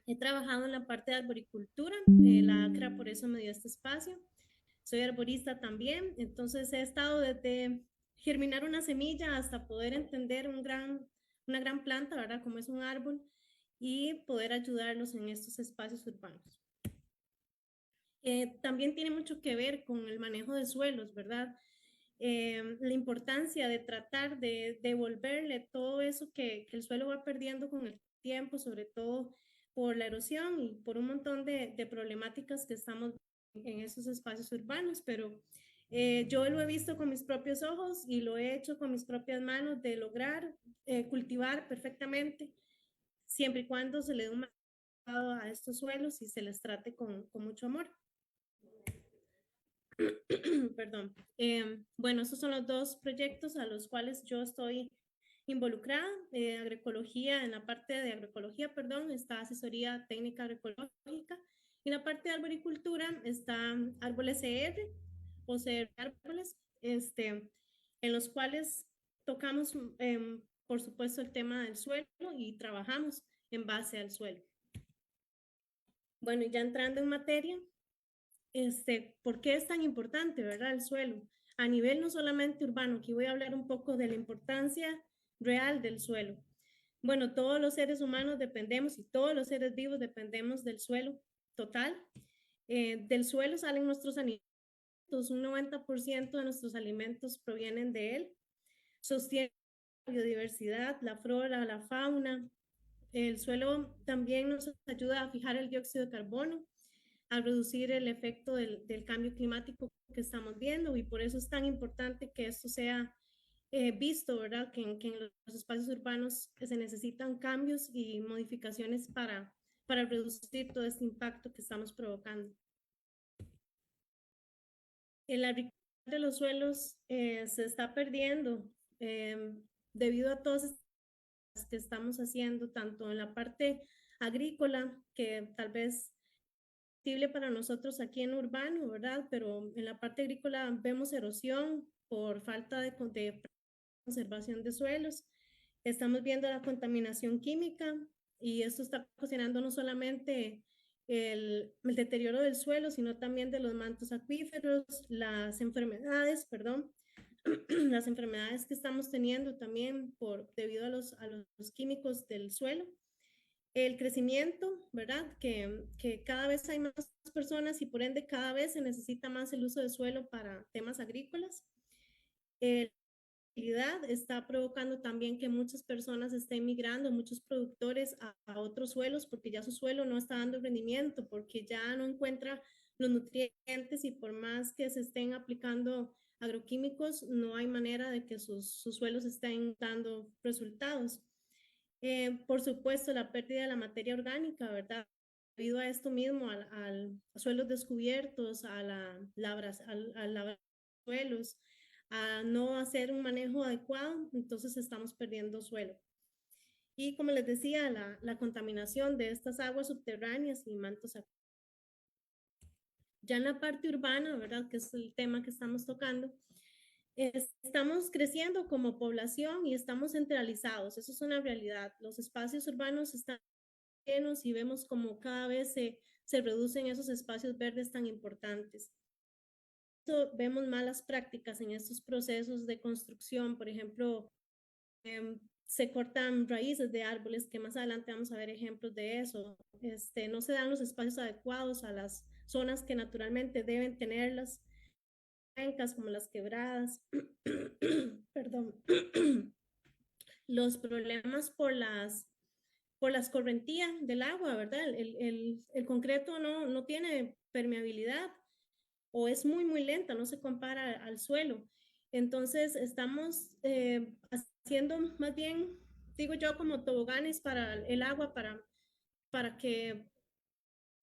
He trabajado en la parte de arboricultura, la ACRA por eso me dio este espacio. Soy arborista también, entonces he estado desde germinar una semilla hasta poder entender una gran planta, ¿verdad? Como es un árbol, y poder ayudarlos en estos espacios urbanos. También tiene mucho que ver con el manejo de suelos, ¿verdad? La importancia de tratar de devolverle todo eso que el suelo va perdiendo con el tiempo, sobre todo por la erosión y por un montón de problemáticas que estamos en esos espacios urbanos, pero yo lo he visto con mis propios ojos y lo he hecho con mis propias manos de lograr cultivar perfectamente, siempre y cuando se le dé un cuidado a estos suelos y se les trate con mucho amor. Perdón. Bueno, esos son los dos proyectos a los cuales yo estoy involucrada. Agroecología, en la parte de agroecología, perdón, está asesoría técnica agroecológica. Y en la parte de arboricultura está Árboles CR o CR Árboles, en los cuales tocamos, por supuesto, el tema del suelo y trabajamos en base al suelo. Bueno, ya entrando en materia, ¿por qué es tan importante, verdad, el suelo? A nivel no solamente urbano, aquí voy a hablar un poco de la importancia real del suelo. Bueno, todos los seres humanos dependemos y todos los seres vivos dependemos del suelo total. Del suelo salen nuestros alimentos, un 90% de nuestros alimentos provienen de él. Sostiene la biodiversidad, la flora, la fauna. El suelo también nos ayuda a fijar el dióxido de carbono, a reducir el efecto del cambio climático que estamos viendo y por eso es tan importante que esto sea visto, ¿verdad? Que en los espacios urbanos se necesitan cambios y modificaciones para reducir todo este impacto que estamos provocando. El agricultura de los suelos se está perdiendo debido a todas estas que estamos haciendo, tanto en la parte agrícola, que tal vez para nosotros aquí en urbano, ¿verdad? Pero en la parte agrícola vemos erosión por falta de conservación de suelos. Estamos viendo la contaminación química y esto está ocasionando no solamente el deterioro del suelo, sino también de los mantos acuíferos, las enfermedades, perdón, las enfermedades que estamos teniendo también debido a los químicos del suelo, el crecimiento, ¿verdad? Que cada vez hay más personas y por ende cada vez se necesita más el uso de suelo para temas agrícolas. La actividad está provocando también que muchas personas estén migrando, muchos productores a otros suelos porque ya su suelo no está dando rendimiento, porque ya no encuentra los nutrientes y por más que se estén aplicando agroquímicos, no hay manera de que sus suelos estén dando resultados. Por supuesto, la pérdida de la materia orgánica, ¿verdad? Debido a esto mismo, a suelos descubiertos, a labrar suelos, a no hacer un manejo adecuado, entonces estamos perdiendo suelo. Y como les decía, la contaminación de estas aguas subterráneas y mantos acuíferos. Ya en la parte urbana, ¿verdad? Que es el tema que estamos tocando, estamos creciendo como población y estamos centralizados, eso es una realidad. Los espacios urbanos están llenos y vemos como cada vez se reducen esos espacios verdes tan importantes. Vemos malas prácticas en estos procesos de construcción, por ejemplo, se cortan raíces de árboles, que más adelante vamos a ver ejemplos de eso. No se dan los espacios adecuados a las zonas que naturalmente deben tenerlas, como las quebradas, perdón, los problemas por las correntías del agua, ¿verdad? El concreto no tiene permeabilidad o es muy lenta, no se compara al suelo. Entonces, estamos haciendo más bien, digo yo, como toboganes para el agua, para que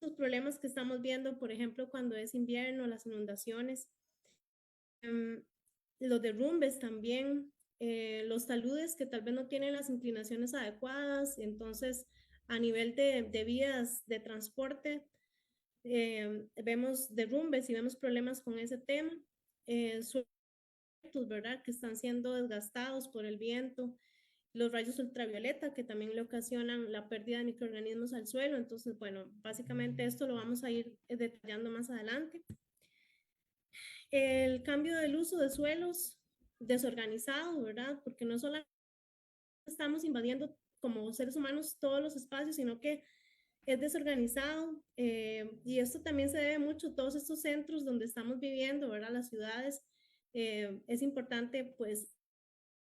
los problemas que estamos viendo, por ejemplo, cuando es invierno, las inundaciones, los derrumbes también, los taludes que tal vez no tienen las inclinaciones adecuadas, entonces a nivel de vías de transporte, vemos derrumbes y vemos problemas con ese tema, suelos, ¿verdad? Que están siendo desgastados por el viento, los rayos ultravioleta, que también le ocasionan la pérdida de microorganismos al suelo. Entonces, bueno, básicamente esto lo vamos a ir detallando más adelante. El cambio del uso de suelos desorganizado, ¿verdad? Porque no solo estamos invadiendo como seres humanos todos los espacios, sino que es desorganizado, y esto también se debe mucho a todos estos centros donde estamos viviendo, ¿verdad? Las ciudades. Es importante pues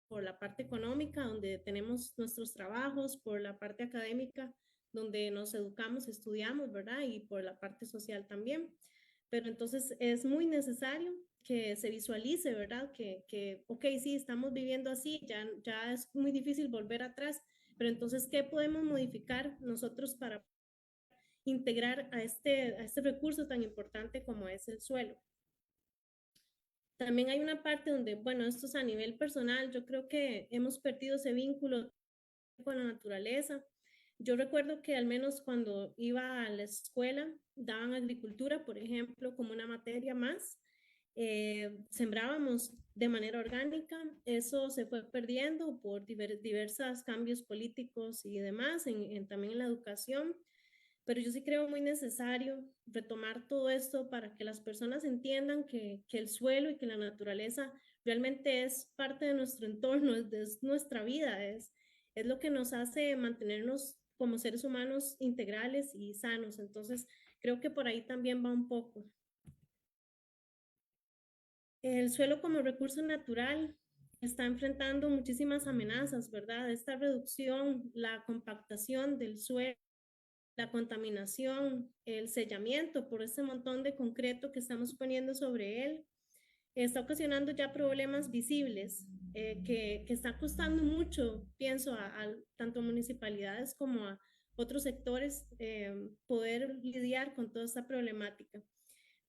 por la parte económica, donde tenemos nuestros trabajos, por la parte académica, donde nos educamos, estudiamos, ¿verdad? Y por la parte social también. Pero entonces es muy necesario que se visualice, ¿verdad? Ok, sí, estamos viviendo así, ya es muy difícil volver atrás, pero entonces, ¿qué podemos modificar nosotros para integrar a este recurso tan importante como es el suelo? También hay una parte donde, bueno, esto es a nivel personal, yo creo que hemos perdido ese vínculo con la naturaleza. Yo recuerdo que al menos cuando iba a la escuela, daban agricultura, por ejemplo, como una materia más. Sembrábamos de manera orgánica, eso se fue perdiendo por diversos cambios políticos y demás, también en la educación, pero yo sí creo muy necesario retomar todo esto para que las personas entiendan que el suelo y que la naturaleza realmente es parte de nuestro entorno, es nuestra vida, es lo que nos hace mantenernos como seres humanos integrales y sanos. Entonces, creo que por ahí también va un poco. El suelo como recurso natural está enfrentando muchísimas amenazas, ¿verdad? Esta reducción, la compactación del suelo, la contaminación, el sellamiento por ese montón de concreto que estamos poniendo sobre él, está ocasionando ya problemas visibles, que está costando mucho, pienso, tanto a municipalidades como a otros sectores, poder lidiar con toda esta problemática.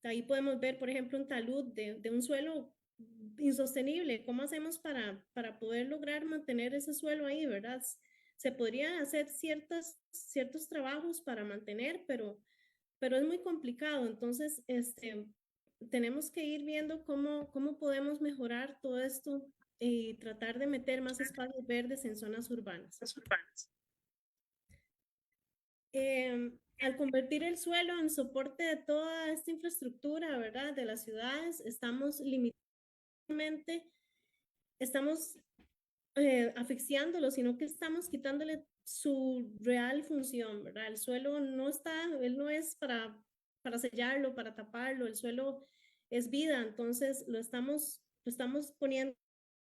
Ahí podemos ver, por ejemplo, un talud de un suelo insostenible. ¿Cómo hacemos para poder lograr mantener ese suelo ahí, verdad? Se podrían hacer ciertos trabajos para mantener, pero es muy complicado. Entonces, tenemos que ir viendo cómo podemos mejorar todo esto y tratar de meter más espacios verdes en zonas urbanas. Al convertir el suelo en soporte de toda esta infraestructura, ¿verdad? De las ciudades, estamos asfixiándolo, sino que estamos quitándole su real función, ¿verdad? El suelo no está, él no es para sellarlo, para taparlo, el suelo es vida, entonces lo estamos poniendo,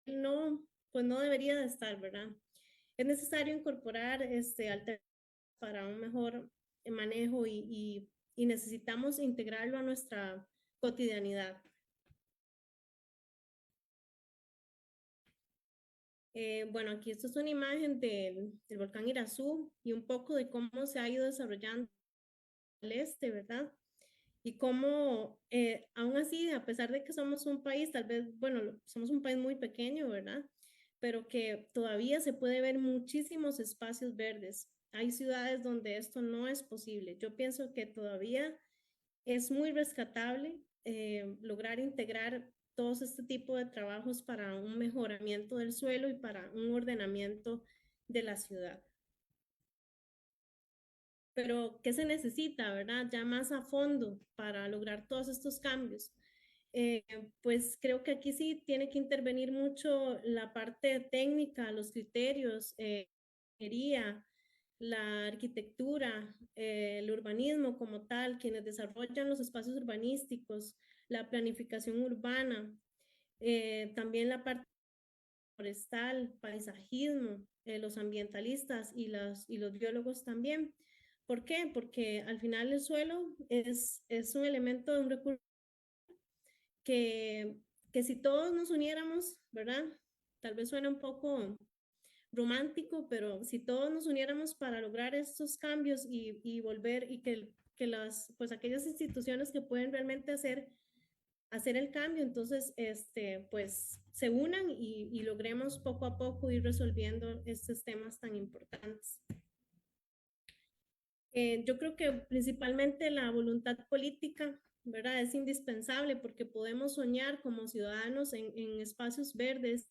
no, pues no debería de estar, ¿verdad? Es necesario incorporar alternativas para un mejor manejo y necesitamos integrarlo a nuestra cotidianidad. Bueno, aquí esto es una imagen del volcán Irazú y un poco de cómo se ha ido desarrollando el este, ¿verdad? Y cómo, aún así, a pesar de que somos un país, tal vez, bueno, somos un país muy pequeño, ¿verdad? Pero que todavía se puede ver muchísimos espacios verdes. Hay ciudades donde esto no es posible. Yo pienso que todavía es muy rescatable, lograr integrar todos este tipo de trabajos para un mejoramiento del suelo y para un ordenamiento de la ciudad. Pero, ¿qué se necesita, verdad? Ya más a fondo para lograr todos estos cambios. Eh, pues creo que aquí sí tiene que intervenir mucho la parte técnica, los criterios, ingeniería, la arquitectura, el urbanismo como tal, quienes desarrollan los espacios urbanísticos, la planificación urbana, también la parte forestal, paisajismo, los ambientalistas y los biólogos también. ¿Por qué? Porque al final el suelo es un elemento, un recurso que, que si todos nos uniéramos, ¿verdad? Tal vez suena un poco romántico, pero si todos nos uniéramos para lograr estos cambios y volver y que pues aquellas instituciones que pueden realmente hacer el cambio, entonces, pues se unan y logremos poco a poco ir resolviendo estos temas tan importantes. Yo creo que principalmente la voluntad política, ¿verdad? Es indispensable porque podemos soñar como ciudadanos en espacios verdes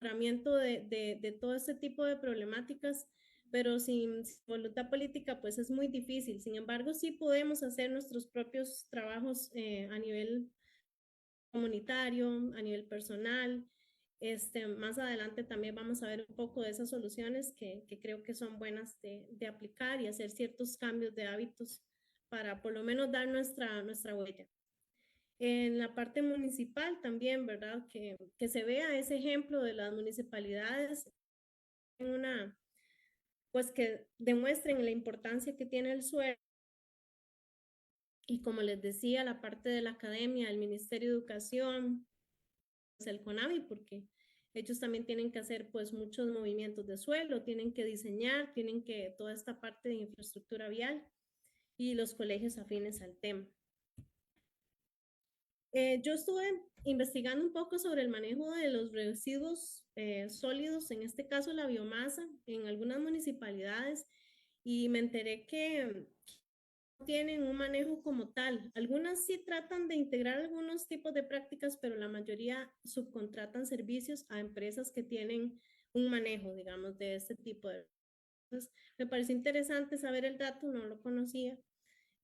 mejoramiento de todo este tipo de problemáticas, pero sin voluntad política pues es muy difícil. Sin embargo, sí podemos hacer nuestros propios trabajos a nivel comunitario, a nivel personal. Más adelante también vamos a ver un poco de esas soluciones que creo que son buenas de aplicar y hacer ciertos cambios de hábitos para por lo menos dar nuestra huella. En la parte municipal también, ¿verdad? Que se vea ese ejemplo de las municipalidades en una, pues que demuestren la importancia que tiene el suelo y como les decía, la parte de la academia, el Ministerio de Educación, pues el CONAVI, porque ellos también tienen que hacer pues muchos movimientos de suelo, tienen que diseñar, tienen que toda esta parte de infraestructura vial y los colegios afines al tema. Yo estuve investigando un poco sobre el manejo de los residuos sólidos, en este caso la biomasa, en algunas municipalidades y me enteré que no tienen un manejo como tal. Algunas sí tratan de integrar algunos tipos de prácticas, pero la mayoría subcontratan servicios a empresas que tienen un manejo, digamos, de este tipo de... Entonces, me parece interesante saber el dato, no lo conocía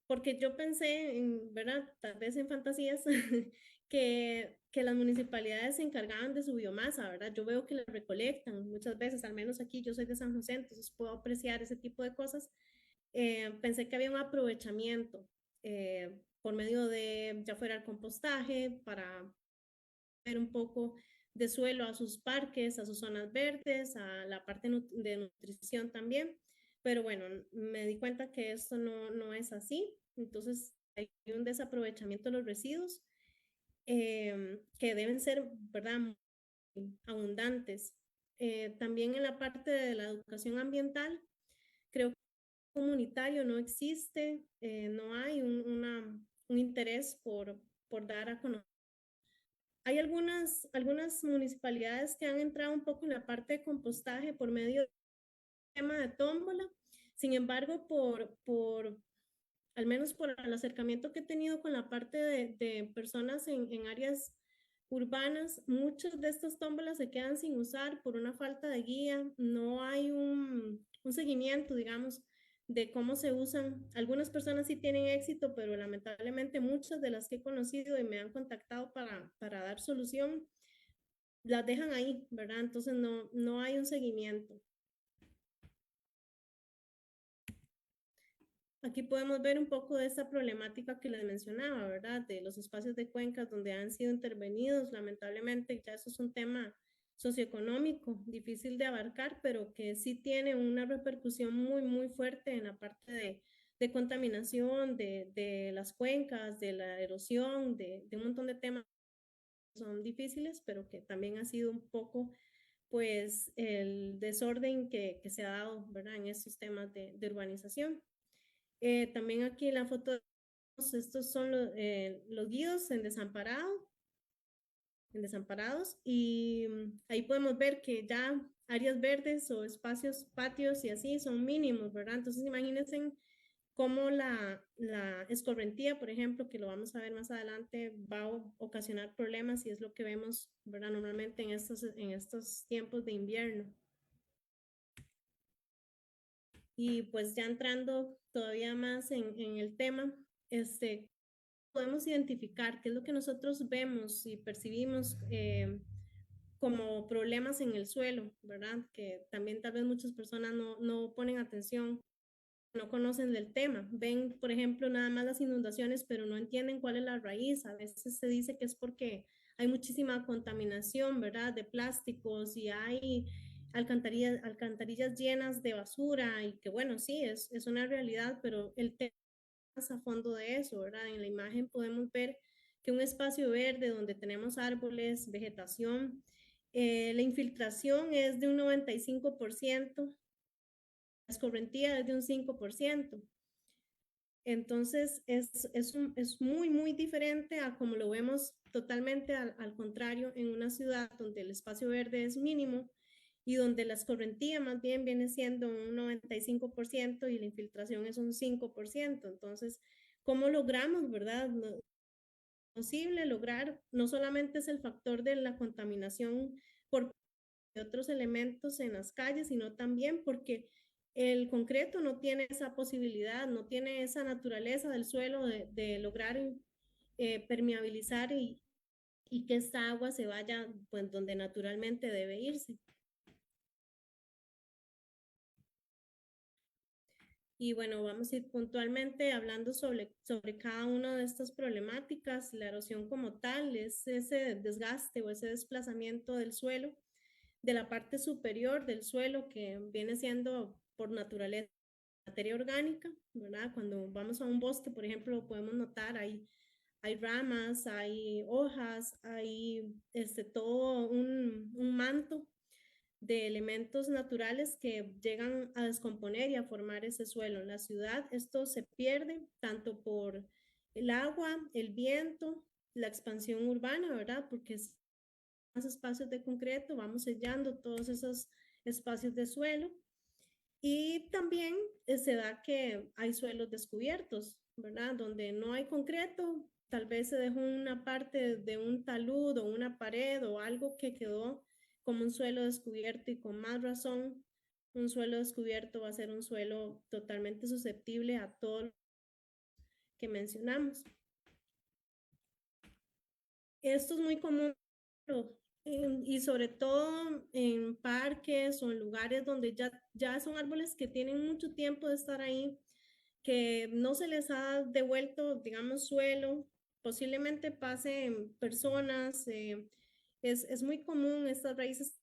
porque yo pensé en, ¿verdad? Tal vez en fantasías, que las municipalidades se encargaban de su biomasa, ¿verdad? Yo veo que la recolectan muchas veces, al menos aquí yo soy de San José, entonces puedo apreciar ese tipo de cosas. Pensé que había un aprovechamiento por medio de, ya fuera el compostaje, para ver un poco de suelo a sus parques, a sus zonas verdes, a la parte de nutrición también. Pero bueno, me di cuenta que esto no es así. Entonces hay un desaprovechamiento de los residuos que deben ser, ¿verdad?, muy abundantes. También en la parte de la educación ambiental, creo que comunitario no existe, no hay un interés por dar a conocer. Hay algunas municipalidades que han entrado un poco en la parte de compostaje por medio del tema de tómbola. Sin embargo, al menos por el acercamiento que he tenido con la parte de personas en áreas urbanas, muchas de estas tómbolas se quedan sin usar por una falta de guía, no hay un seguimiento, digamos, de cómo se usan. Algunas personas sí tienen éxito, pero lamentablemente muchas de las que he conocido y me han contactado para dar solución, las dejan ahí, ¿verdad? Entonces no hay un seguimiento. Aquí podemos ver un poco de esta problemática que les mencionaba, ¿verdad? De los espacios de cuencas donde han sido intervenidos. Lamentablemente, ya eso es un tema socioeconómico, difícil de abarcar, pero que sí tiene una repercusión muy fuerte en la parte de contaminación, de las cuencas, de la erosión, de un montón de temas que son difíciles, pero que también ha sido un poco, pues, el desorden que se ha dado, ¿verdad? En estos temas de urbanización. También aquí en la foto, estos son los guíos en desamparados y ahí podemos ver que ya áreas verdes o espacios, patios y así son mínimos, ¿verdad? Entonces imagínense cómo la escorrentía, por ejemplo, que lo vamos a ver más adelante, va a ocasionar problemas y es lo que vemos, ¿verdad? Normalmente en estos tiempos de invierno. Y pues ya entrando todavía más en el tema, podemos identificar qué es lo que nosotros vemos y percibimos como problemas en el suelo, ¿verdad? Que también tal vez muchas personas no ponen atención, no conocen del tema. Ven, por ejemplo, nada más las inundaciones, pero no entienden cuál es la raíz. A veces se dice que es porque hay muchísima contaminación, ¿verdad? De plásticos y hay alcantarillas llenas de basura y que bueno, sí, es una realidad, pero el tema más a fondo de eso, ¿verdad? En la imagen podemos ver que un espacio verde donde tenemos árboles, vegetación, la infiltración es de un 95%, la escorrentía es de un 5%. Entonces es muy diferente a como lo vemos totalmente al contrario en una ciudad donde el espacio verde es mínimo y donde la escorrentía más bien viene siendo un 95% y la infiltración es un 5%. Entonces, ¿cómo logramos, verdad? No, posible lograr, no solamente es el factor de la contaminación por otros elementos en las calles, sino también porque el concreto no tiene esa posibilidad, no tiene esa naturaleza del suelo de lograr permeabilizar y que esta agua se vaya pues donde naturalmente debe irse. Y bueno, vamos a ir puntualmente hablando sobre cada una de estas problemáticas. La erosión como tal es ese desgaste o ese desplazamiento del suelo, de la parte superior del suelo que viene siendo por naturaleza materia orgánica, ¿verdad? Cuando vamos a un bosque, por ejemplo, podemos notar, hay ramas, hay hojas, hay todo un manto de elementos naturales que llegan a descomponer y a formar ese suelo. En la ciudad esto se pierde tanto por el agua, el viento, la expansión urbana, ¿verdad? Porque es más espacios de concreto, vamos sellando todos esos espacios de suelo y también se da que hay suelos descubiertos, ¿verdad? Donde no hay concreto, tal vez se dejó una parte de un talud o una pared o algo que quedó como un suelo descubierto y con más razón, un suelo descubierto va a ser un suelo totalmente susceptible a todo lo que mencionamos. Esto es muy común y sobre todo en parques o en lugares donde ya son árboles que tienen mucho tiempo de estar ahí, que no se les ha devuelto, digamos, suelo, posiblemente pasen personas, es muy común estas raíces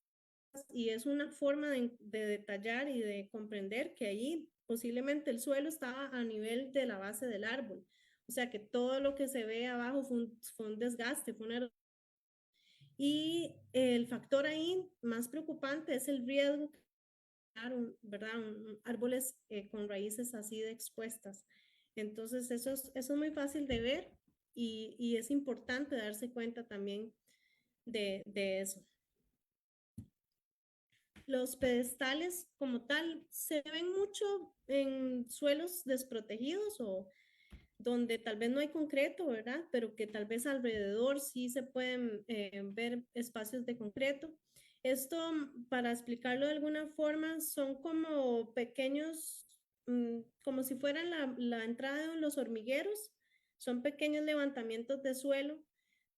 y es una forma de detallar y de comprender que allí posiblemente el suelo estaba a nivel de la base del árbol. O sea que todo lo que se ve abajo fue un desgaste, fue una. Y el factor ahí más preocupante es el riesgo, ¿verdad? Árboles con raíces así de expuestas. Entonces, eso es muy fácil de ver y es importante darse cuenta también de eso. Los pedestales como tal se ven mucho en suelos desprotegidos o donde tal vez no hay concreto, ¿verdad? Pero que tal vez alrededor sí se pueden ver espacios de concreto. Esto, para explicarlo de alguna forma, son como pequeños, como si fueran la entrada de los hormigueros, son pequeños levantamientos de suelo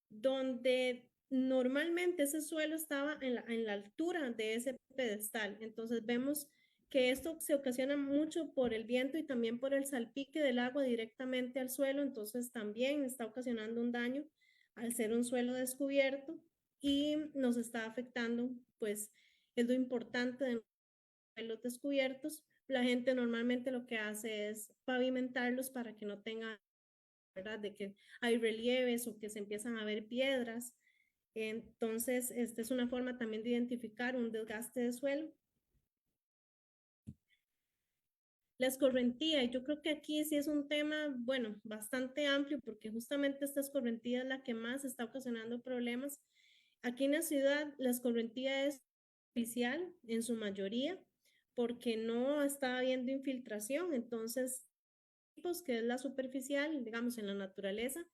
donde normalmente ese suelo estaba en la altura de ese pedestal. Entonces vemos que esto se ocasiona mucho por el viento y también por el salpique del agua directamente al suelo, entonces también está ocasionando un daño al ser un suelo descubierto y nos está afectando, pues es lo importante de los suelos descubiertos. La gente normalmente lo que hace es pavimentarlos para que no tengan, ¿verdad? De que hay relieves o que se empiezan a ver piedras. Entonces, esta es una forma también de identificar un desgaste de suelo. La escorrentía, y yo creo que aquí sí es un tema, bueno, bastante amplio porque justamente esta escorrentía es la que más está ocasionando problemas. Aquí en la ciudad, la escorrentía es artificial en su mayoría porque no está habiendo infiltración, entonces, tipos que es la superficial, digamos, en la naturaleza.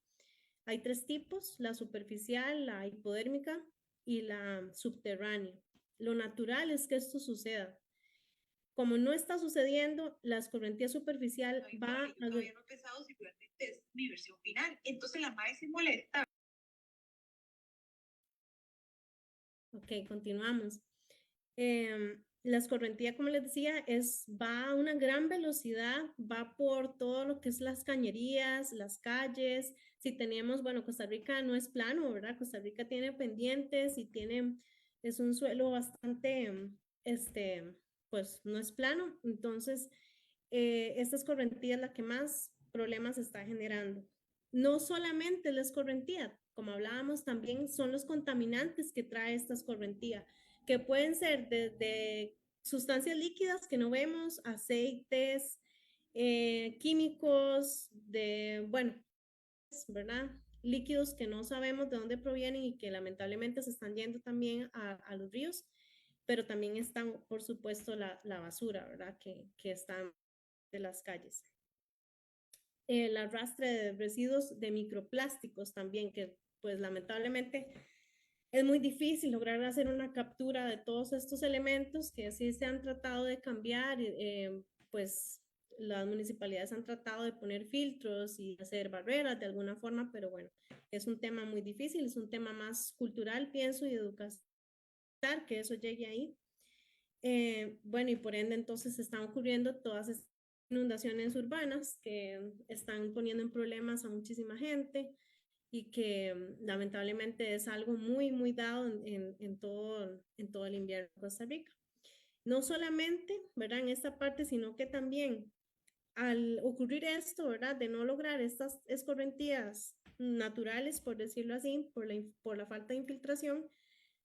Hay tres tipos, la superficial, la hipodérmica y la subterránea. Lo natural es que esto suceda. Como no está sucediendo, la escorrentía superficial va a... Yo todavía no he pensado si realmente es mi versión final. Entonces la madre se molesta. Ok, continuamos. La escorrentía, como les decía, va a una gran velocidad, va por todo lo que es las cañerías, las calles. Si tenemos, bueno, Costa Rica no es plano, ¿verdad? Costa Rica tiene pendientes y es un suelo bastante, pues no es plano. Entonces, esta escorrentía es la que más problemas está generando. No solamente la escorrentía, como hablábamos, también son los contaminantes que trae esta escorrentía que pueden ser desde sustancias líquidas que no vemos, aceites, químicos, bueno, ¿verdad? Líquidos que no sabemos de dónde provienen y que lamentablemente se están yendo también a los ríos, pero también están, por supuesto, la basura, ¿verdad? Que están de las calles. El arrastre de residuos de microplásticos también, que pues lamentablemente es muy difícil lograr hacer una captura de todos estos elementos que sí se han tratado de cambiar, pues las municipalidades han tratado de poner filtros y hacer barreras de alguna forma, pero bueno, es un tema muy difícil, es un tema más cultural, pienso, y educacional, que eso llegue ahí. Bueno, y por ende entonces están ocurriendo todas estas inundaciones urbanas que están poniendo en problemas a muchísima gente y que lamentablemente es algo muy, muy dado en todo el invierno de Costa Rica. No solamente, ¿verdad? En esta parte, sino que también al ocurrir esto, ¿verdad? De no lograr estas escorrentías naturales, por decirlo así, por la falta de infiltración,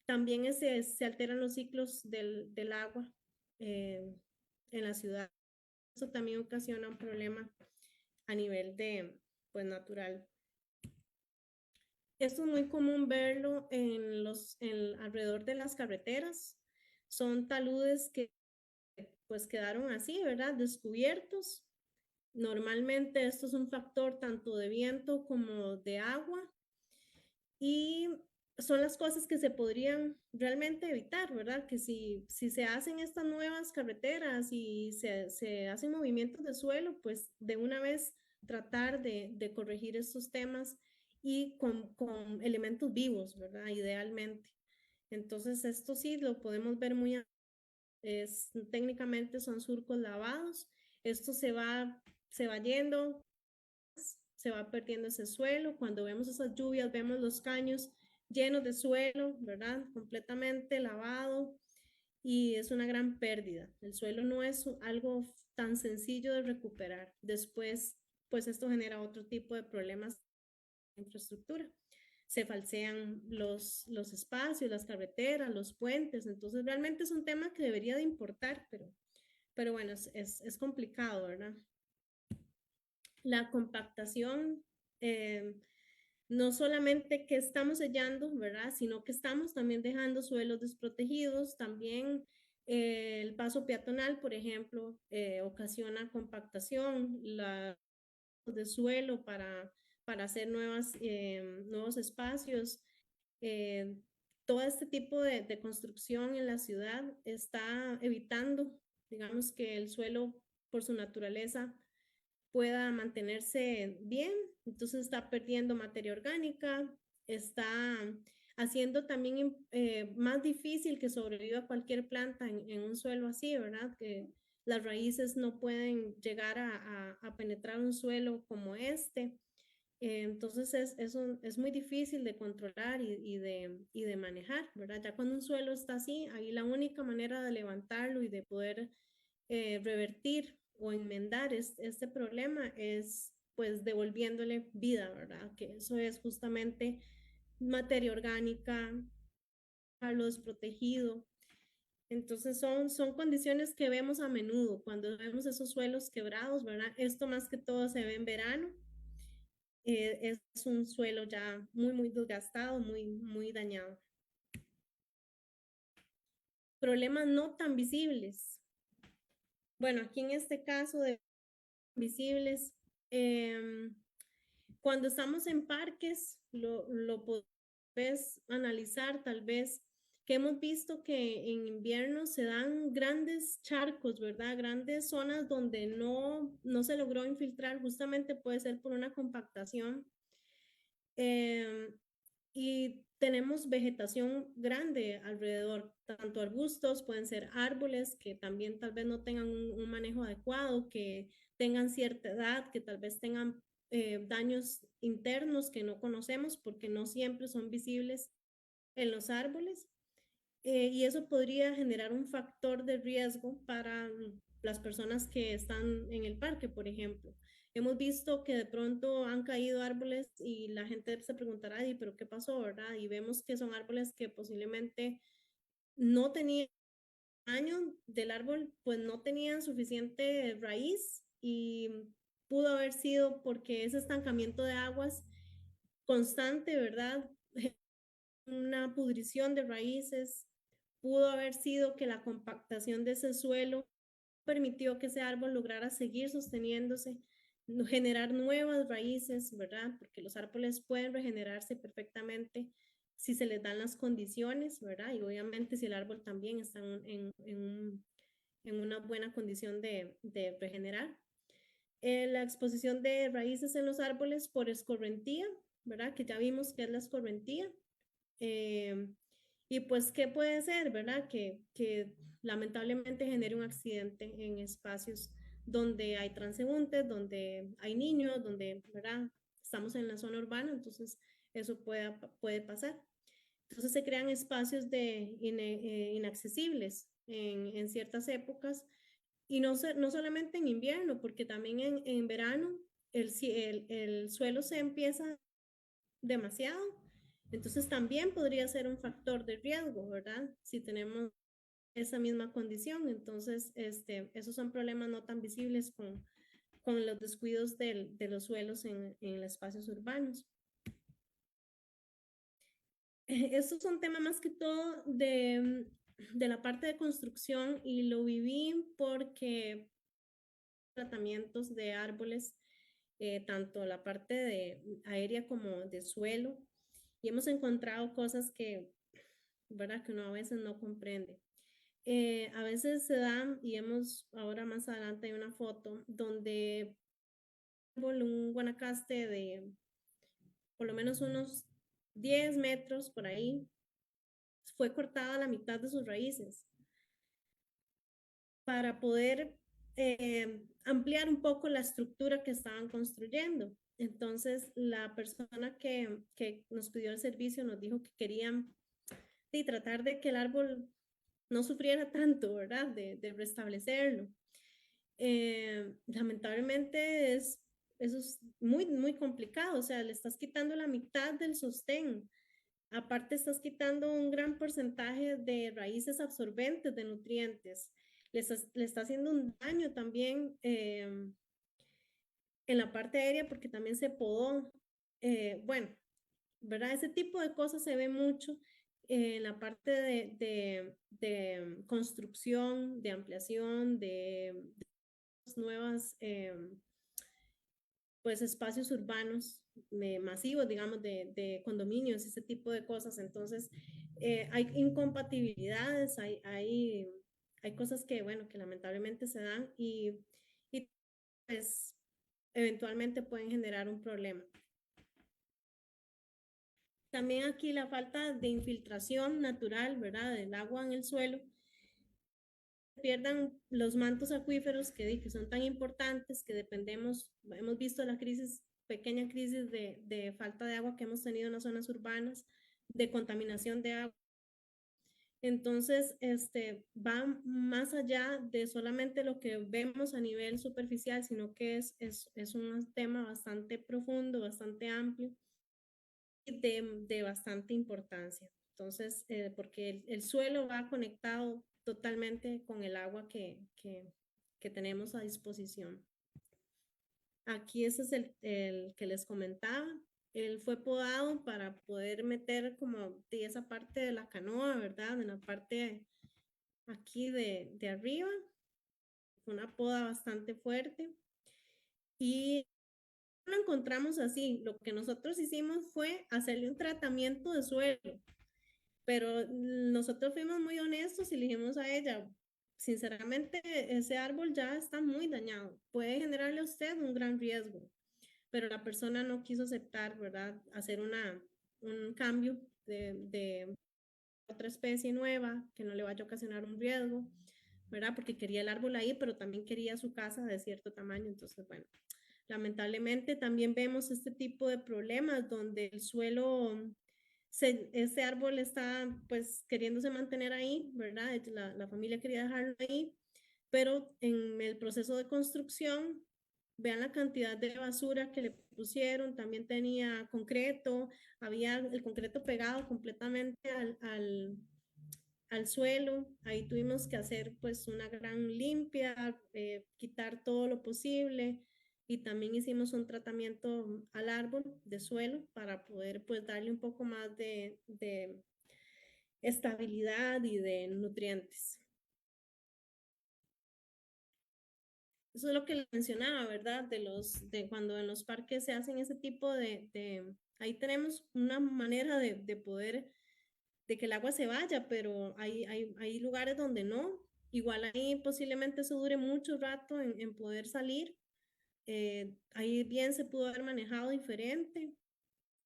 también se alteran los ciclos del agua eh, en la ciudad. Eso también ocasiona un problema a nivel de, pues, natural. Esto es muy común verlo alrededor de las carreteras. Son taludes que pues quedaron así, ¿verdad? Descubiertos. Normalmente esto es un factor tanto de viento como de agua y son las cosas que se podrían realmente evitar, ¿verdad? Que si se hacen estas nuevas carreteras y se hacen movimientos de suelo, pues de una vez tratar de corregir estos temas y con elementos vivos, ¿verdad? Idealmente. Entonces, esto sí lo podemos ver técnicamente son surcos lavados. Esto se va yendo, se va perdiendo ese suelo. Cuando vemos esas lluvias, vemos los caños llenos de suelo, ¿verdad? Completamente lavado y es una gran pérdida. El suelo no es algo tan sencillo de recuperar. Después, pues esto genera otro tipo de problemas de infraestructura. Se falsean los espacios, las carreteras, los puentes. Entonces, realmente es un tema que debería de importar, pero bueno, es complicado, ¿verdad? La compactación, no solamente que estamos sellando, ¿verdad? Sino que estamos también dejando suelos desprotegidos, también el paso peatonal, por ejemplo, ocasiona compactación de suelo para hacer nuevos espacios. Eh, Todo este tipo de construcción en la ciudad está evitando, digamos, que el suelo por su naturaleza pueda mantenerse bien, entonces está perdiendo materia orgánica, está haciendo también más difícil que sobreviva cualquier planta en un suelo así, ¿verdad? Que las raíces no pueden llegar a penetrar un suelo como este. Entonces es muy difícil de controlar y de manejar, ¿verdad? Ya cuando un suelo está así, ahí la única manera de levantarlo y de poder revertir o enmendar este problema es pues devolviéndole vida, ¿verdad? Que eso es justamente materia orgánica, lo desprotegido. Entonces son condiciones que vemos a menudo cuando vemos esos suelos quebrados, ¿verdad? Esto más que todo se ve en verano. Es un suelo ya muy, muy desgastado, muy, muy dañado. Problemas no tan visibles. Bueno, aquí en este caso de visibles, cuando estamos en parques, lo puedes analizar tal vez, que hemos visto que en invierno se dan grandes charcos, ¿verdad? Grandes zonas donde no se logró infiltrar, justamente puede ser por una compactación. Y tenemos vegetación grande alrededor, tanto arbustos, pueden ser árboles que también tal vez no tengan un manejo adecuado, que tengan cierta edad, que tal vez tengan daños internos que no conocemos porque no siempre son visibles en los árboles. Y eso podría generar un factor de riesgo para las personas que están en el parque, por ejemplo. Hemos visto que de pronto han caído árboles y la gente se preguntará, ¿y pero qué pasó, verdad? Y vemos que son árboles que posiblemente no tenían año del árbol, pues no tenían suficiente raíz y pudo haber sido porque ese estancamiento de aguas constante, ¿verdad? Una pudrición de raíces, pudo haber sido que la compactación de ese suelo permitió que ese árbol lograra seguir sosteniéndose, generar nuevas raíces, ¿verdad? Porque los árboles pueden regenerarse perfectamente si se les dan las condiciones, ¿verdad? Y obviamente si el árbol también está en una buena condición de regenerar. La exposición de raíces en los árboles por escorrentía, ¿verdad? Que ya vimos que es la escorrentía. Eh, y pues, ¿qué puede ser, verdad? Que lamentablemente genere un accidente en espacios donde hay transeúntes, donde hay niños, donde, ¿verdad? Estamos en la zona urbana, entonces eso puede pasar. Entonces se crean espacios inaccesibles en ciertas épocas y no solamente en invierno, porque también en verano el suelo se empieza demasiado. Entonces también podría ser un factor de riesgo, ¿verdad? Si tenemos esa misma condición. Entonces, esos son problemas no tan visibles con los descuidos de los suelos en los espacios urbanos. Estos son temas más que todo de la parte de construcción y lo viví porque tratamientos de árboles, tanto la parte de aérea como de suelo, y hemos encontrado cosas que, ¿verdad? Que uno a veces no comprende. A veces se dan, y hemos, ahora más adelante hay una foto, donde un guanacaste de por lo menos unos 10 metros por ahí, fue cortada la mitad de sus raíces para poder ampliar un poco la estructura que estaban construyendo. Entonces, la persona que nos pidió el servicio nos dijo que querían tratar de que el árbol no sufriera tanto, ¿verdad? De restablecerlo. Lamentablemente eso es muy, muy complicado, o sea, le estás quitando la mitad del sostén. Aparte, estás quitando un gran porcentaje de raíces absorbentes de nutrientes. Le está haciendo un daño también en la parte aérea porque también se podó. Bueno, ¿verdad? Ese tipo de cosas se ve mucho en la parte de construcción, de ampliación, de nuevas pues espacios urbanos masivos, digamos, de condominios, ese tipo de cosas. Entonces, hay incompatibilidades, hay cosas que, bueno, que lamentablemente se dan y pues eventualmente pueden generar un problema. También aquí la falta de infiltración natural, ¿verdad? Del agua en el suelo. Pierdan los mantos acuíferos que son tan importantes, que dependemos, hemos visto la crisis, pequeña crisis de falta de agua que hemos tenido en las zonas urbanas, de contaminación de agua. Entonces, va más allá de solamente lo que vemos a nivel superficial, sino que es un tema bastante profundo, bastante amplio y de bastante importancia. Entonces, porque el suelo va conectado totalmente con el agua que tenemos a disposición. Aquí ese es el que les comentaba. Él fue podado para poder meter como de esa parte de la canoa, ¿verdad? En la parte aquí de arriba. Una poda bastante fuerte. Y lo encontramos así. Lo que nosotros hicimos fue hacerle un tratamiento de suelo. Pero nosotros fuimos muy honestos y le dijimos a ella, sinceramente, ese árbol ya está muy dañado, puede generarle a usted un gran riesgo, pero la persona no quiso aceptar, ¿verdad? Hacer un cambio de otra especie nueva que no le vaya a ocasionar un riesgo, ¿verdad? Porque quería el árbol ahí, pero también quería su casa de cierto tamaño, entonces, bueno. Lamentablemente también vemos este tipo de problemas donde el suelo este árbol está pues queriéndose mantener ahí, ¿verdad? La familia quería dejarlo ahí, pero en el proceso de construcción, vean la cantidad de basura que le pusieron, también tenía concreto, había el concreto pegado completamente al suelo, ahí tuvimos que hacer pues una gran limpia, quitar todo lo posible y también hicimos un tratamiento al árbol de suelo para poder pues darle un poco más de estabilidad y de nutrientes. Eso es lo que le mencionaba, ¿verdad? De cuando en los parques se hacen ese tipo ahí tenemos una manera de poder, de que el agua se vaya, pero hay lugares donde no. Igual ahí posiblemente eso dure mucho rato en poder salir. Ahí bien se pudo haber manejado diferente,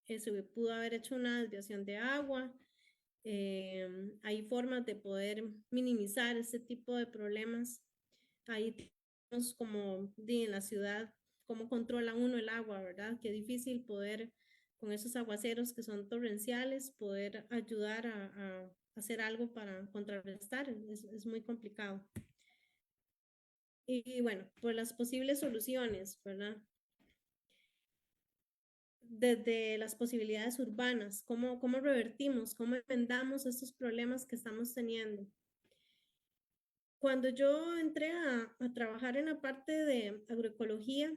se pudo haber hecho una desviación de agua. Hay formas de poder minimizar este tipo de problemas. Ahí tenemos como en la ciudad, cómo controla uno el agua, ¿verdad? Qué difícil poder, con esos aguaceros que son torrenciales, poder ayudar a hacer algo para contrarrestar. Es muy complicado. Y bueno, por las posibles soluciones, ¿verdad? Desde las posibilidades urbanas, cómo revertimos, cómo enmendamos estos problemas que estamos teniendo. Cuando yo entré a trabajar en la parte de agroecología,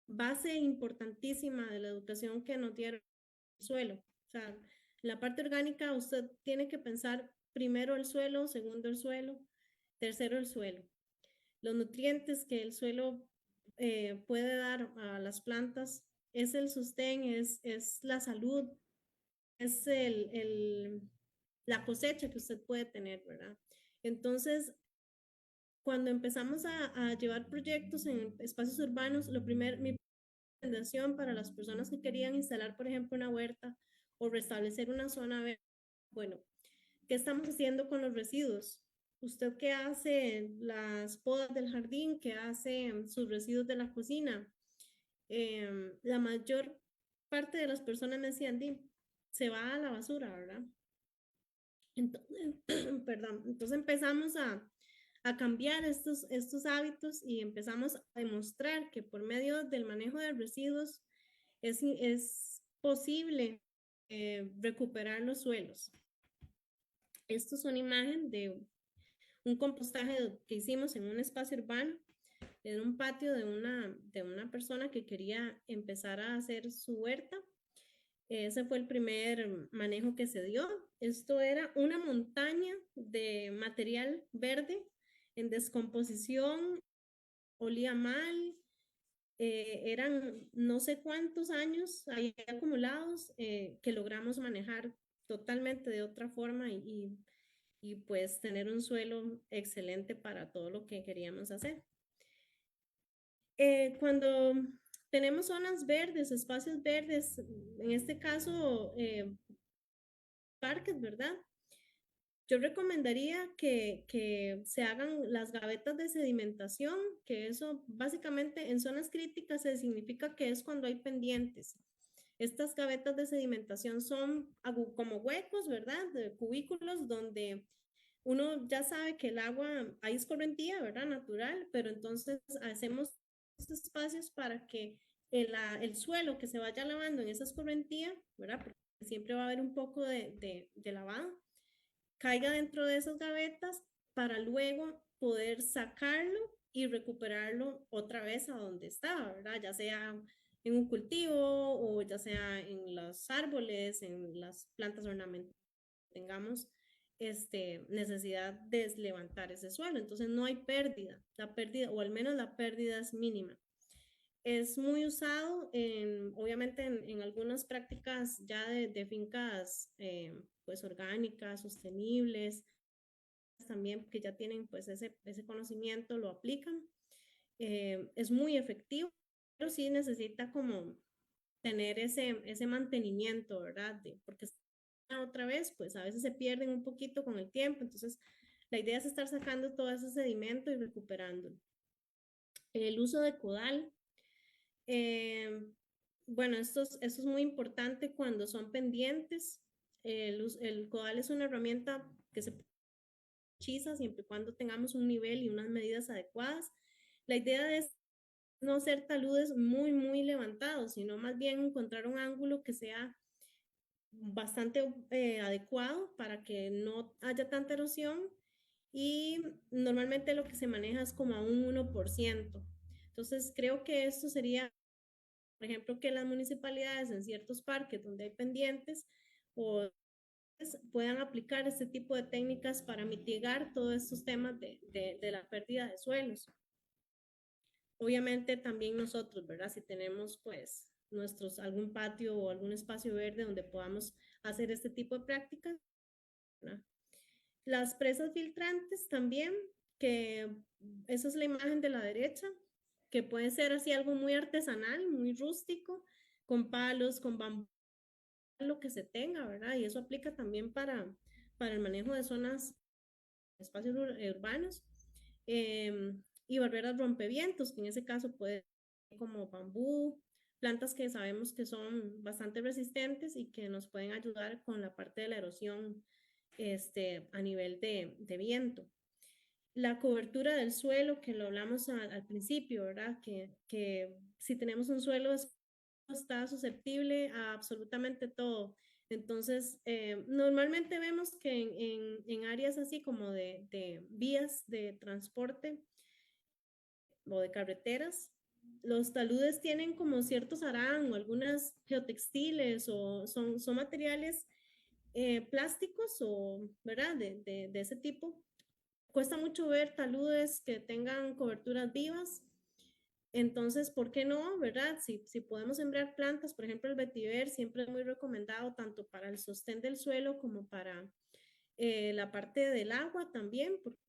base importantísima de la educación que nos dieron el suelo. O sea, la parte orgánica usted tiene que pensar primero el suelo, segundo el suelo, tercero el suelo. Los nutrientes que el suelo puede dar a las plantas es el sostén, es la salud, es la cosecha que usted puede tener, ¿verdad? Entonces, cuando empezamos a llevar proyectos en espacios urbanos, mi recomendación para las personas que querían instalar, por ejemplo, una huerta o restablecer una zona verde, bueno, ¿qué estamos haciendo con los residuos? ¿Usted qué hace las podas del jardín? ¿Qué hace sus residuos de la cocina? La mayor parte de las personas me decían, se va a la basura, ¿verdad? Entonces, perdón, entonces empezamos a cambiar estos hábitos y empezamos a demostrar que por medio del manejo de residuos es posible recuperar los suelos. Esto es una imagen de un compostaje que hicimos en un espacio urbano, en un patio de una persona que quería empezar a hacer su huerta. Ese fue el primer manejo que se dio. Esto era una montaña de material verde en descomposición, olía mal, eran no sé cuántos años ahí acumulados que logramos manejar totalmente de otra forma y pues tener un suelo excelente para todo lo que queríamos hacer. Cuando tenemos zonas verdes, espacios verdes, en este caso parques, ¿verdad? Yo recomendaría que se hagan las gavetas de sedimentación, que eso básicamente en zonas críticas se significa que es cuando hay pendientes. Estas gavetas de sedimentación son como huecos, ¿verdad? De cubículos donde uno ya sabe que el agua, ahí es correntía, ¿verdad? Natural, pero entonces hacemos estos espacios para que el suelo que se vaya lavando en esas correntías, ¿verdad? Porque siempre va a haber un poco de lavado, caiga dentro de esas gavetas para luego poder sacarlo y recuperarlo otra vez a donde estaba, ¿verdad? Ya sea en un cultivo o ya sea en los árboles, en las plantas ornamentales, tengamos necesidad de levantar ese suelo. Entonces no hay pérdida, la pérdida, o al menos la pérdida es mínima. Es muy usado obviamente en algunas prácticas ya de fincas pues orgánicas, sostenibles, también que ya tienen pues ese conocimiento, lo aplican. Es muy efectivo, pero sí necesita como tener ese mantenimiento, ¿verdad? Porque otra vez, pues a veces se pierden un poquito con el tiempo, entonces la idea es estar sacando todo ese sedimento y recuperándolo. El uso de codal, eh, bueno, esto es muy importante cuando son pendientes. El codal es una herramienta que se hechiza siempre y cuando tengamos un nivel y unas medidas adecuadas. La idea es no ser taludes muy, muy levantados, sino más bien encontrar un ángulo que sea bastante adecuado para que no haya tanta erosión y normalmente lo que se maneja es como a un 1%. Entonces creo que esto sería, por ejemplo, que las municipalidades en ciertos parques donde hay pendientes o puedan aplicar este tipo de técnicas para mitigar todos estos temas de la pérdida de suelos. Obviamente también nosotros, ¿verdad? Si tenemos pues algún patio o algún espacio verde donde podamos hacer este tipo de prácticas, ¿verdad? Las presas filtrantes también, que esa es la imagen de la derecha, que puede ser así algo muy artesanal, muy rústico, con palos, con bambú, lo que se tenga, ¿verdad? Y eso aplica también para el manejo de zonas, espacios urbanos. Y barreras rompevientos, que en ese caso puede ser como bambú, plantas que sabemos que son bastante resistentes y que nos pueden ayudar con la parte de la erosión a nivel de viento. La cobertura del suelo, que lo hablamos al principio, ¿verdad? Que si tenemos un suelo está susceptible a absolutamente todo. Entonces, normalmente vemos que en áreas así como de vías de transporte o de carreteras, los taludes tienen como ciertos arán o algunas geotextiles o son materiales plásticos o, ¿verdad? De ese tipo. Cuesta mucho ver taludes que tengan coberturas vivas. Entonces, ¿por qué no, verdad? Si podemos sembrar plantas, por ejemplo, el vetiver siempre es muy recomendado tanto para el sostén del suelo como para la parte del agua también, porque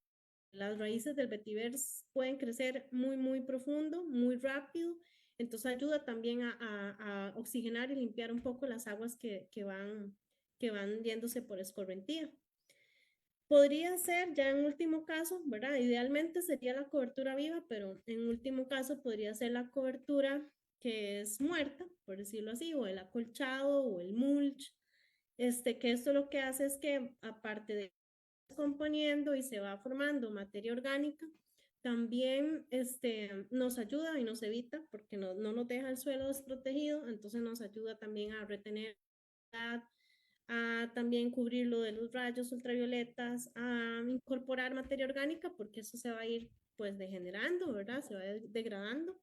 las raíces del vetiver pueden crecer muy, muy profundo, muy rápido. Entonces ayuda también a oxigenar y limpiar un poco las aguas que van yéndose por escorrentía. Podría ser ya en último caso, ¿verdad? Idealmente sería la cobertura viva, pero en último caso podría ser la cobertura que es muerta, por decirlo así, o el acolchado o el mulch, que esto lo que hace es que aparte de componiendo y se va formando materia orgánica, también nos ayuda y nos evita, porque no nos deja el suelo desprotegido, entonces nos ayuda también a retener, a también cubrirlo de los rayos ultravioletas, a incorporar materia orgánica, porque eso se va a ir pues degenerando, ¿verdad? Se va degradando.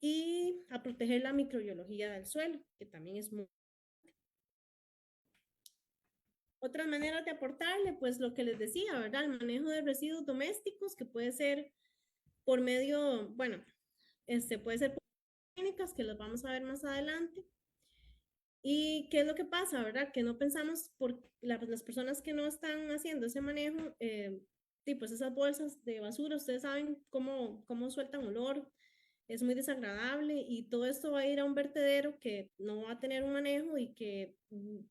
Y a proteger la microbiología del suelo, que también es muy... Otras maneras de aportarle, pues lo que les decía, ¿verdad? El manejo de residuos domésticos, que puede ser por medio, bueno, puede ser por técnicas que los vamos a ver más adelante. ¿Y qué es lo que pasa, verdad? Que no pensamos por las personas que no están haciendo ese manejo, pues esas bolsas de basura, ustedes saben cómo sueltan olor, es muy desagradable y todo esto va a ir a un vertedero que no va a tener un manejo y que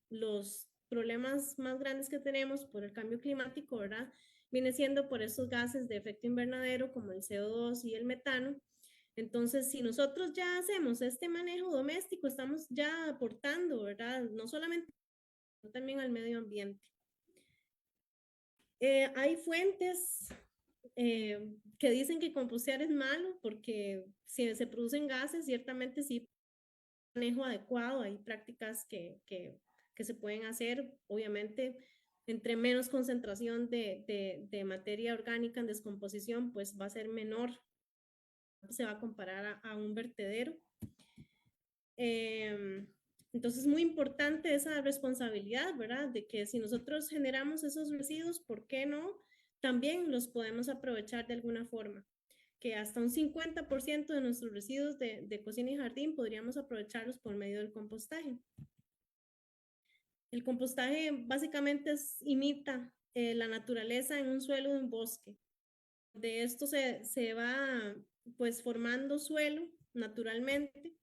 los problemas más grandes que tenemos por el cambio climático, ¿verdad? Viene siendo por esos gases de efecto invernadero como el CO2 y el metano. Entonces, si nosotros ya hacemos este manejo doméstico, estamos ya aportando, ¿verdad? No solamente, sino también al medio ambiente. Hay fuentes que dicen que compostear es malo porque si se producen gases, ciertamente sí, manejo adecuado, hay prácticas que se pueden hacer, obviamente, entre menos concentración de materia orgánica en descomposición, pues va a ser menor, se va a comparar a un vertedero. Entonces, es muy importante esa responsabilidad, ¿verdad? De que si nosotros generamos esos residuos, ¿por qué no? También los podemos aprovechar de alguna forma, que hasta un 50% de nuestros residuos de cocina y jardín podríamos aprovecharlos por medio del compostaje. El compostaje básicamente imita la naturaleza en un suelo de un bosque. De esto se va pues formando suelo naturalmente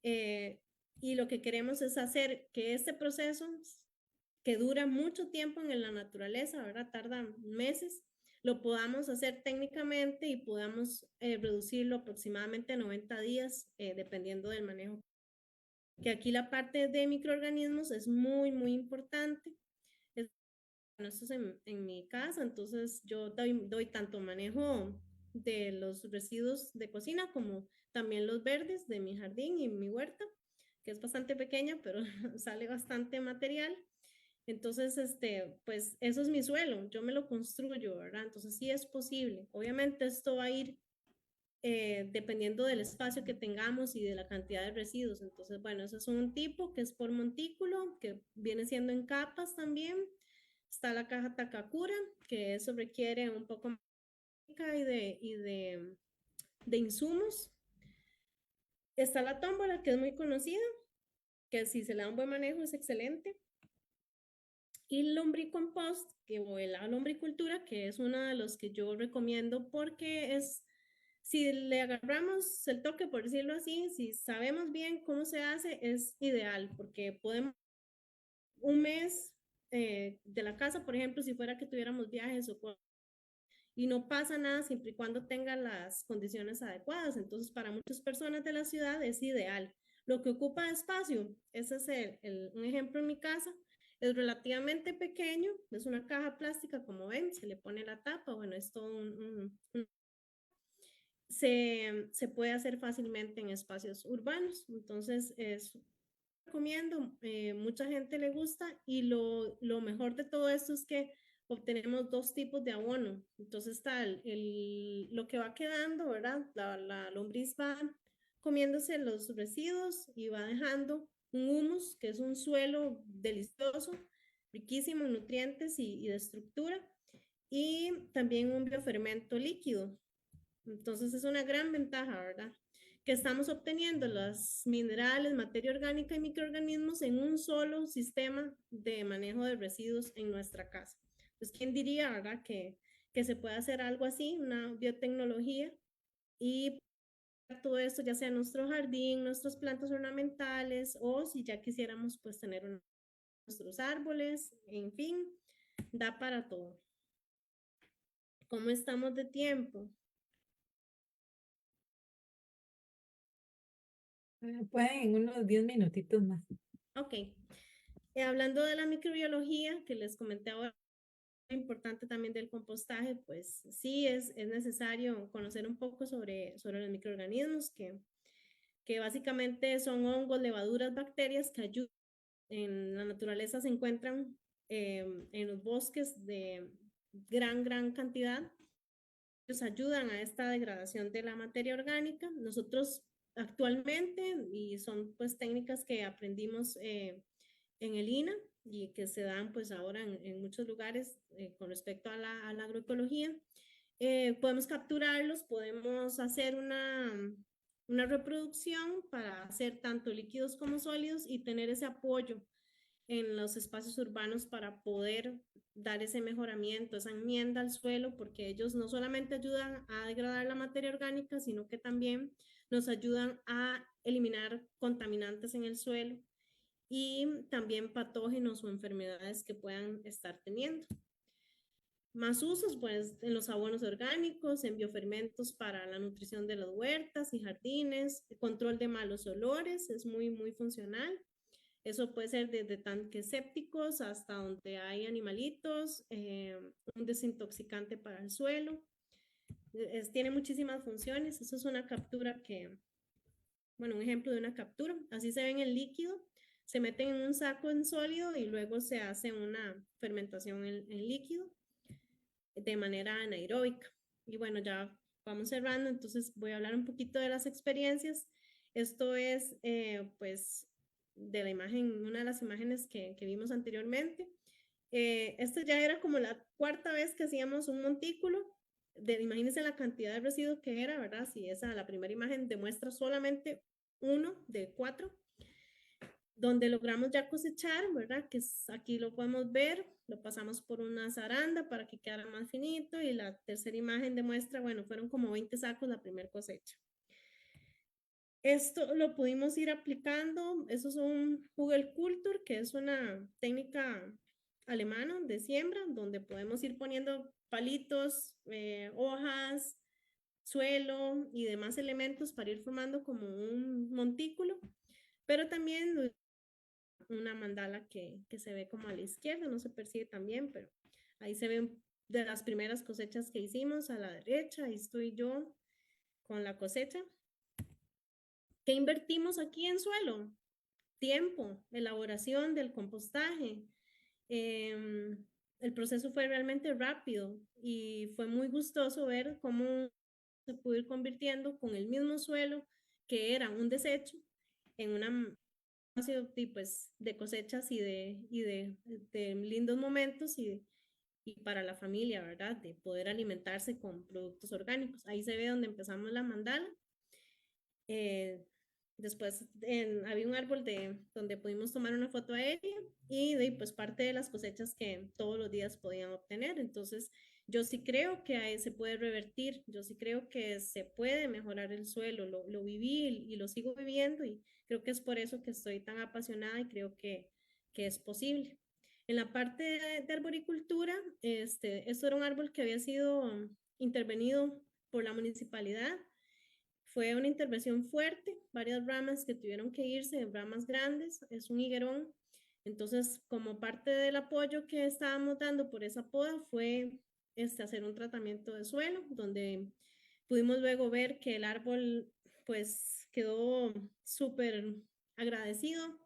eh, y lo que queremos es hacer que este proceso, que dura mucho tiempo en la naturaleza, ¿verdad? Tarda meses, lo podamos hacer técnicamente y podamos reducirlo aproximadamente a 90 días, dependiendo del manejo. Que aquí la parte de microorganismos es muy, muy importante. Bueno, esto es en mi casa, entonces yo doy tanto manejo de los residuos de cocina como también los verdes de mi jardín y mi huerta, que es bastante pequeña, pero sale bastante material. Entonces, pues eso es mi suelo, yo me lo construyo, ¿verdad? Entonces sí es posible. Obviamente esto va a ir dependiendo del espacio que tengamos y de la cantidad de residuos. Entonces, bueno, eso es un tipo que es por montículo, que viene siendo en capas también. Está la caja Takakura, que eso requiere un poco más de insumos. Está la tómbola, que es muy conocida, que si se le da un buen manejo es excelente. Y el lombricompost, o la lombricultura, que es uno de los que yo recomiendo porque es, si le agarramos el toque, por decirlo así, si sabemos bien cómo se hace, es ideal, porque podemos un mes de la casa, por ejemplo, si fuera que tuviéramos viajes o cosas, y no pasa nada siempre y cuando tenga las condiciones adecuadas. Entonces, para muchas personas de la ciudad es ideal. Lo que ocupa espacio, ese es un ejemplo en mi casa, es relativamente pequeño, es una caja plástica, como ven, se le pone la tapa, bueno, es todo se puede hacer fácilmente en espacios urbanos, entonces es recomiendo, mucha gente le gusta y lo mejor de todo esto es que obtenemos dos tipos de abono. Entonces está lo que va quedando, ¿verdad? La lombriz va comiéndose los residuos y va dejando un humus, que es un suelo delicioso, riquísimo en nutrientes y de estructura, y también un biofermento líquido. Entonces es una gran ventaja, ¿verdad? Que estamos obteniendo los minerales, materia orgánica y microorganismos en un solo sistema de manejo de residuos en nuestra casa. Pues, ¿quién diría, verdad, que se puede hacer algo así, una biotecnología, y todo esto, ya sea en nuestro jardín, nuestras plantas ornamentales, o si ya quisiéramos, pues, tener nuestros árboles, en fin, da para todo. ¿Cómo estamos de tiempo? Pueden en unos 10 minutitos más. Ok. Hablando de la microbiología que les comenté ahora, importante también del compostaje, pues sí es necesario conocer un poco sobre los microorganismos que básicamente son hongos, levaduras, bacterias que ayudan. En la naturaleza se encuentran en los bosques de gran cantidad. Ellos ayudan a esta degradación de la materia orgánica. Nosotros actualmente, y son pues técnicas que aprendimos en el INA y que se dan pues ahora en muchos lugares con respecto a la agroecología. Podemos capturarlos, podemos hacer una reproducción para hacer tanto líquidos como sólidos y tener ese apoyo en los espacios urbanos para poder dar ese mejoramiento, esa enmienda al suelo, porque ellos no solamente ayudan a degradar la materia orgánica, sino que también nos ayudan a eliminar contaminantes en el suelo y también patógenos o enfermedades que puedan estar teniendo. Más usos, pues, en los abonos orgánicos, en biofermentos para la nutrición de las huertas y jardines, el control de malos olores, es muy funcional. Eso puede ser desde tanques sépticos hasta donde hay animalitos, un desintoxicante para el suelo. Tiene muchísimas funciones. Eso es una captura bueno, un ejemplo de una captura. Así se ve en el líquido. Se meten en un saco en sólido y luego se hace una fermentación en líquido de manera anaeróbica. Y bueno, ya vamos cerrando, entonces voy a hablar un poquito de las experiencias. Esto es, pues, de la imagen, una de las imágenes que vimos anteriormente. Esto ya era como la cuarta vez que hacíamos un montículo. Imagínense la cantidad de residuos que era, ¿verdad? Si esa, la primera imagen demuestra solamente uno de cuatro, donde logramos ya cosechar, ¿verdad? Que aquí lo podemos ver, lo pasamos por una zaranda para que quedara más finito y la tercera imagen demuestra, bueno, fueron como 20 sacos la primera cosecha. Esto lo pudimos ir aplicando, eso es un Hugelkultur, que es una técnica alemana de siembra, donde podemos ir poniendo palitos, hojas, suelo y demás elementos para ir formando como un montículo, pero también una mandala que se ve como a la izquierda, no se percibe tan bien, pero ahí se ven de las primeras cosechas que hicimos a la derecha, ahí estoy yo con la cosecha. ¿Qué invertimos aquí en suelo? Tiempo, elaboración del compostaje. El proceso fue realmente rápido y fue muy gustoso ver cómo se pudo ir convirtiendo con el mismo suelo que era un desecho en una espacio pues, de cosechas y de lindos momentos y para la familia, ¿verdad? De poder alimentarse con productos orgánicos. Ahí se ve donde empezamos la mandala. Después había un árbol donde pudimos tomar una foto aérea y pues parte de las cosechas que todos los días podían obtener. Entonces, yo sí creo que ahí se puede revertir, yo sí creo que se puede mejorar el suelo, lo viví y lo sigo viviendo y creo que es por eso que estoy tan apasionada y creo que es posible. En la parte de arboricultura, esto era un árbol que había sido intervenido por la municipalidad. Fue una intervención fuerte, varias ramas que tuvieron que irse, ramas grandes, es un higuerón. Entonces, como parte del apoyo que estábamos dando por esa poda fue hacer un tratamiento de suelo, donde pudimos luego ver que el árbol pues quedó súper agradecido,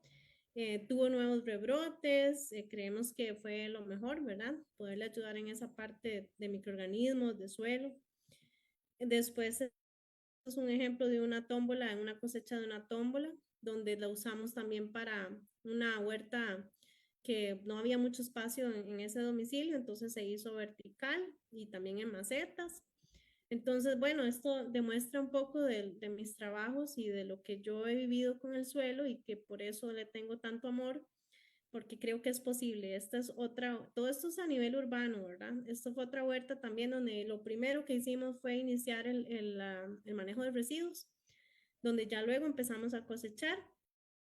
tuvo nuevos rebrotes, creemos que fue lo mejor, ¿verdad? Poderle ayudar en esa parte de microorganismos, de suelo. Después es un ejemplo de una tómbola, una cosecha de una tómbola, donde la usamos también para una huerta que no había mucho espacio en ese domicilio, entonces se hizo vertical y también en macetas. Entonces, bueno, esto demuestra un poco de mis trabajos y de lo que yo he vivido con el suelo y que por eso le tengo tanto amor porque creo que es posible. Esta es otra, todo esto es a nivel urbano, ¿verdad? Esto fue otra huerta también donde lo primero que hicimos fue iniciar el manejo de residuos, donde ya luego empezamos a cosechar.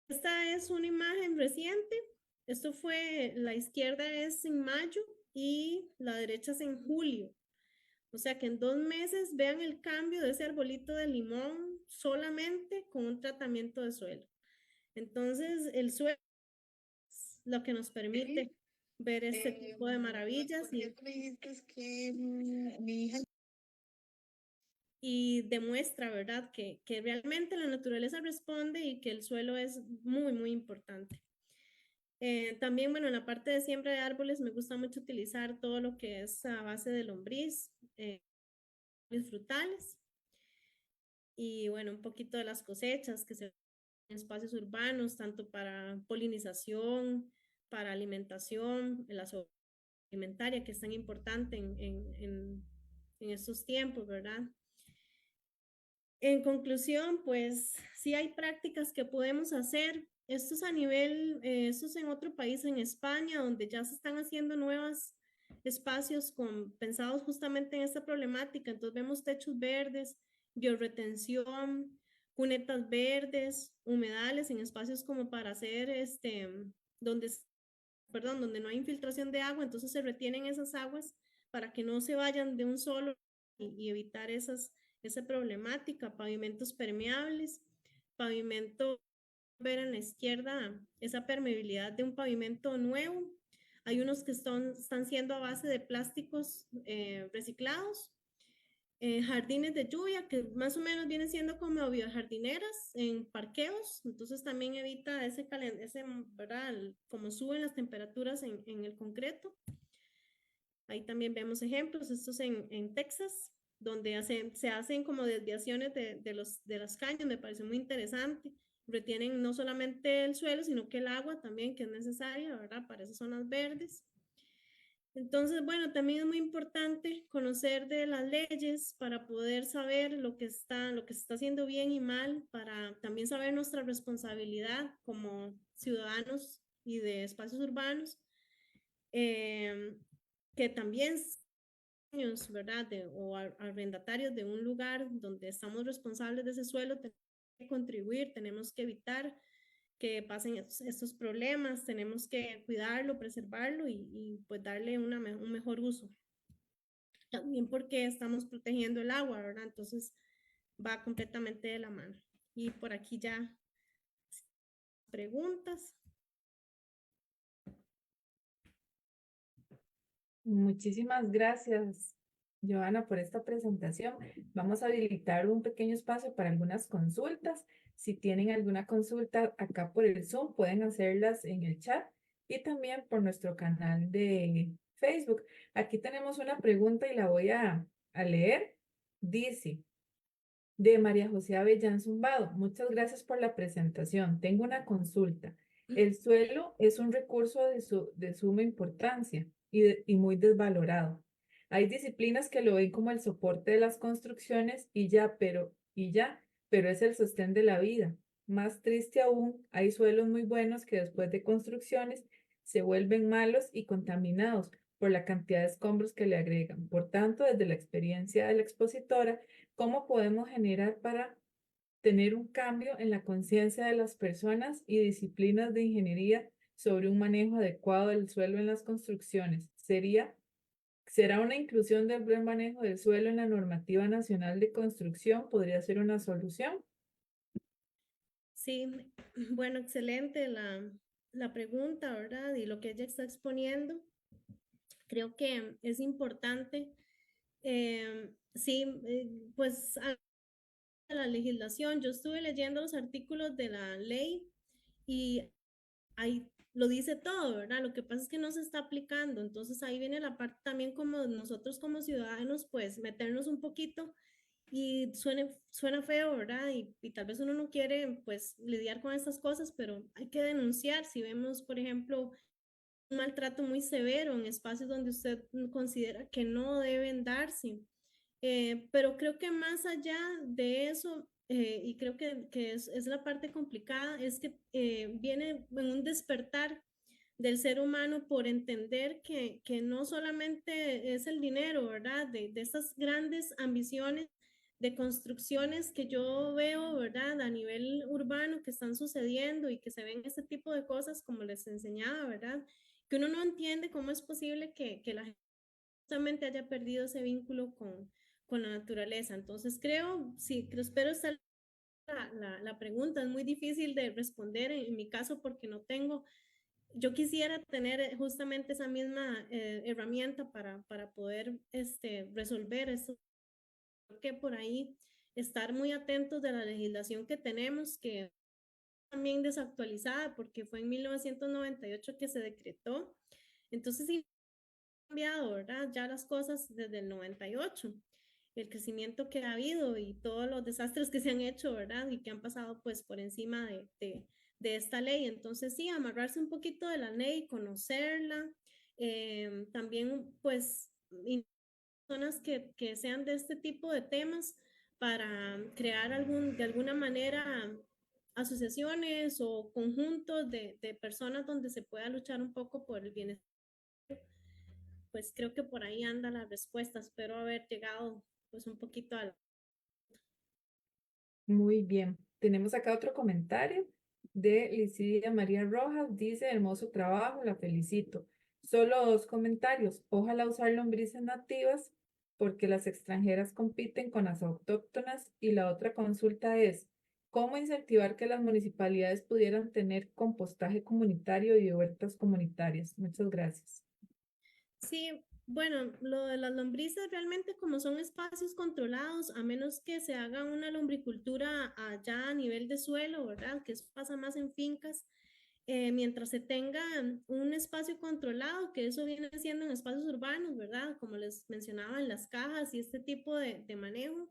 Esta es una imagen reciente. Esto fue, la izquierda es en mayo y la derecha es en julio. O sea que en 2 meses vean el cambio de ese arbolito de limón solamente con un tratamiento de suelo. Entonces, el suelo lo que nos permite ver este tipo de maravillas y demuestra, ¿verdad?, que realmente la naturaleza responde y que el suelo es muy, muy importante. También, bueno, en la parte de siembra de árboles me gusta mucho utilizar todo lo que es a base de lombriz, frutales y, bueno, un poquito de las cosechas que se en espacios urbanos, tanto para polinización, para alimentación, la alimentaria, que es tan importante en estos tiempos, ¿verdad? En conclusión, pues sí hay prácticas que podemos hacer. Esto es a nivel, esto es en otro país, en España, donde ya se están haciendo nuevos espacios pensados justamente en esta problemática. Entonces vemos techos verdes, bioretención, cunetas verdes, humedales en espacios como para hacer, donde donde no hay infiltración de agua, entonces se retienen esas aguas para que no se vayan de un solo y evitar esa problemática. Pavimentos permeables, pavimento, ver en la izquierda esa permeabilidad de un pavimento nuevo. Hay unos que están siendo a base de plásticos reciclados. Jardines de lluvia, que más o menos vienen siendo como biojardineras en parqueos, entonces también evita ¿verdad? Como suben las temperaturas en el concreto. Ahí también vemos ejemplos, estos en Texas, donde se hacen como desviaciones de las cañas, me parece muy interesante. Retienen no solamente el suelo, sino que el agua también, que es necesaria, ¿verdad? Para esas zonas verdes. Entonces, bueno, también es muy importante conocer de las leyes para poder saber lo que se está haciendo bien y mal, para también saber nuestra responsabilidad como ciudadanos y de espacios urbanos, que también ¿verdad? O arrendatarios de un lugar donde estamos responsables de ese suelo, tenemos que contribuir, tenemos que evitar que pasen estos problemas, tenemos que cuidarlo, preservarlo pues darle un mejor uso. También porque estamos protegiendo el agua, ¿verdad? Entonces va completamente de la mano. Y por aquí ya preguntas. Muchísimas gracias, Joana, por esta presentación. Vamos a habilitar un pequeño espacio para algunas consultas. Si tienen alguna consulta acá por el Zoom, pueden hacerlas en el chat y también por nuestro canal de Facebook. Aquí tenemos una pregunta y la voy a leer. Dice, de María José Avellán Zumbado, muchas gracias por la presentación. Tengo una consulta. El suelo es un recurso de suma importancia. y muy desvalorado. Hay disciplinas que lo ven como el soporte de las construcciones y ya, pero es el sostén de la vida. Más triste aún, hay suelos muy buenos que después de construcciones se vuelven malos y contaminados por la cantidad de escombros que le agregan. Por tanto, desde la experiencia de la expositora, ¿cómo podemos generar para tener un cambio en la conciencia de las personas y disciplinas de ingeniería sobre un manejo adecuado del suelo en las construcciones? ¿Será una inclusión del buen manejo del suelo en la normativa nacional de construcción? ¿Podría ser una solución? Sí, bueno, excelente la pregunta, ¿verdad? Y lo que ella está exponiendo, creo que es importante. Sí, pues a la legislación, yo estuve leyendo los artículos de la ley y ahí lo dice todo, ¿verdad? Lo que pasa es que no se está aplicando, entonces ahí viene la parte también como nosotros como ciudadanos, pues meternos un poquito y suena feo, ¿verdad? Y tal vez uno no quiere pues lidiar con estas cosas, pero hay que denunciar si vemos, por ejemplo, un maltrato muy severo en espacios donde usted considera que no deben darse. Pero creo que más allá de eso, y creo que es la parte complicada, es que viene en un despertar del ser humano por entender que no solamente es el dinero, ¿verdad? De estas grandes ambiciones de construcciones que yo veo, ¿verdad? A nivel urbano que están sucediendo y que se ven este tipo de cosas como les enseñaba, ¿verdad? Que uno no entiende cómo es posible que la gente justamente haya perdido ese vínculo con la naturaleza. Entonces creo, sí, creo, espero estar la pregunta. Es muy difícil de responder en mi caso porque no tengo, yo quisiera tener justamente esa misma herramienta para poder resolver esto. Creo que por ahí estar muy atentos de la legislación que tenemos, que también desactualizada porque fue en 1998 que se decretó. Entonces, sí, cambiado, ¿verdad? Ya las cosas desde el 98, el crecimiento que ha habido y todos los desastres que se han hecho, ¿verdad? Y que han pasado pues por encima de esta ley. Entonces sí, amarrarse un poquito de la ley, conocerla, también pues personas que sean de este tipo de temas para crear de alguna manera asociaciones o conjuntos de personas donde se pueda luchar un poco por el bienestar. Pues creo que por ahí anda la respuesta. Espero haber llegado pues un poquito a la... Muy bien. Tenemos acá otro comentario de Licidia María Rojas. Dice, hermoso trabajo, la felicito. Solo dos comentarios. Ojalá usar lombrices nativas porque las extranjeras compiten con las autóctonas. Y la otra consulta es, ¿cómo incentivar que las municipalidades pudieran tener compostaje comunitario y huertas comunitarias? Muchas gracias. Sí, bueno, lo de las lombrices realmente como son espacios controlados, a menos que se haga una lombricultura allá a nivel de suelo, ¿verdad? Que eso pasa más en fincas. Mientras se tenga un espacio controlado, que eso viene siendo en espacios urbanos, ¿verdad? Como les mencionaba en las cajas y este tipo de manejo.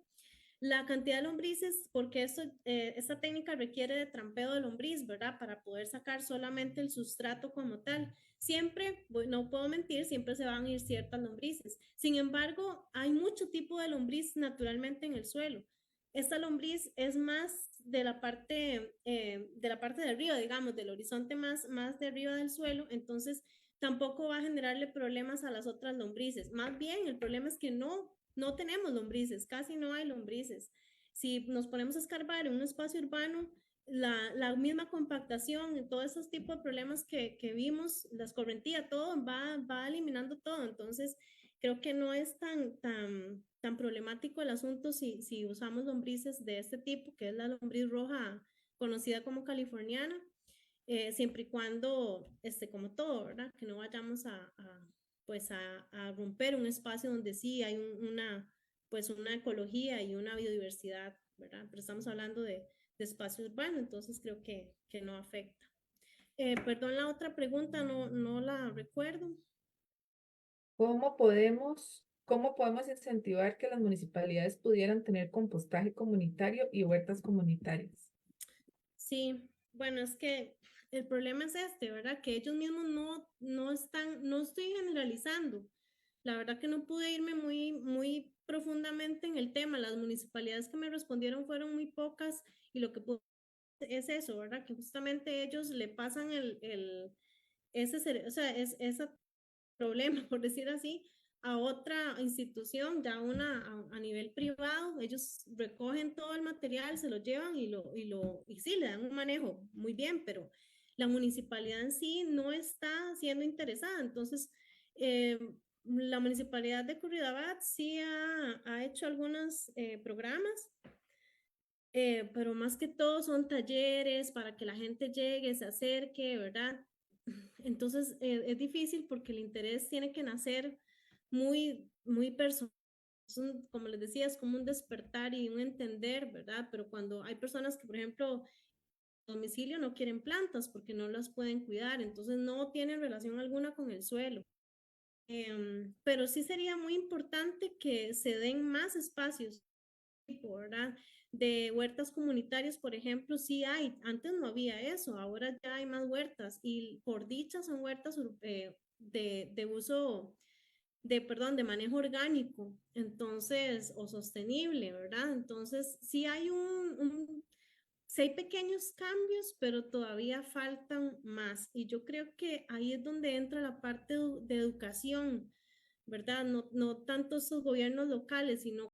La cantidad de lombrices, porque esta técnica requiere de trampeo de lombriz, ¿verdad? Para poder sacar solamente el sustrato como tal. Siempre, no puedo mentir, siempre se van a ir ciertas lombrices. Sin embargo, hay mucho tipo de lombriz naturalmente en el suelo. Esta lombriz es más de la parte de arriba, digamos, del horizonte más de arriba del suelo, entonces tampoco va a generarle problemas a las otras lombrices. Más bien, el problema es que no tenemos lombrices, casi no hay lombrices. Si nos ponemos a escarbar en un espacio urbano, la misma compactación, todos esos tipos de problemas que vimos, la escorrentía, todo va eliminando todo. Entonces, creo que no es tan problemático el asunto si usamos lombrices de este tipo, que es la lombriz roja conocida como californiana, siempre y cuando, como todo, ¿verdad? Que no vayamos pues a romper un espacio donde sí hay pues una ecología y una biodiversidad, ¿verdad? Pero estamos hablando de espacio urbano, entonces creo que no afecta. Perdón, la otra pregunta no la recuerdo. ¿Cómo podemos incentivar que las municipalidades pudieran tener compostaje comunitario y huertas comunitarias? Sí, bueno, es que el problema es este, ¿verdad? Que ellos mismos no están, no estoy generalizando. La verdad que no pude irme muy profundamente en el tema. Las municipalidades que me respondieron fueron muy pocas y lo que pude es eso, ¿verdad? Que justamente ellos le pasan o sea, ese problema, por decir así, a otra institución, ya a nivel privado, ellos recogen todo el material, se lo llevan y sí, le dan un manejo muy bien, pero la municipalidad en sí no está siendo interesada. Entonces, eh, la municipalidad de Curridabat sí ha hecho algunos programas, pero más que todo son talleres para que la gente llegue, se acerque, ¿verdad? Entonces es difícil porque el interés tiene que nacer muy personal. Como les decía, es como un despertar y un entender, ¿verdad? Pero cuando hay personas que, por ejemplo, a domicilio no quieren plantas porque no las pueden cuidar, entonces no tienen relación alguna con el suelo. Pero sí sería muy importante que se den más espacios, ¿verdad? De huertas comunitarias, por ejemplo, sí hay, antes no había eso, ahora ya hay más huertas y por dicha son huertas de uso, perdón, de manejo orgánico, entonces, o sostenible, ¿verdad? Entonces, sí hay sí hay pequeños cambios, pero todavía faltan más. Y yo creo que ahí es donde entra la parte de educación, ¿verdad? No tanto esos gobiernos locales, sino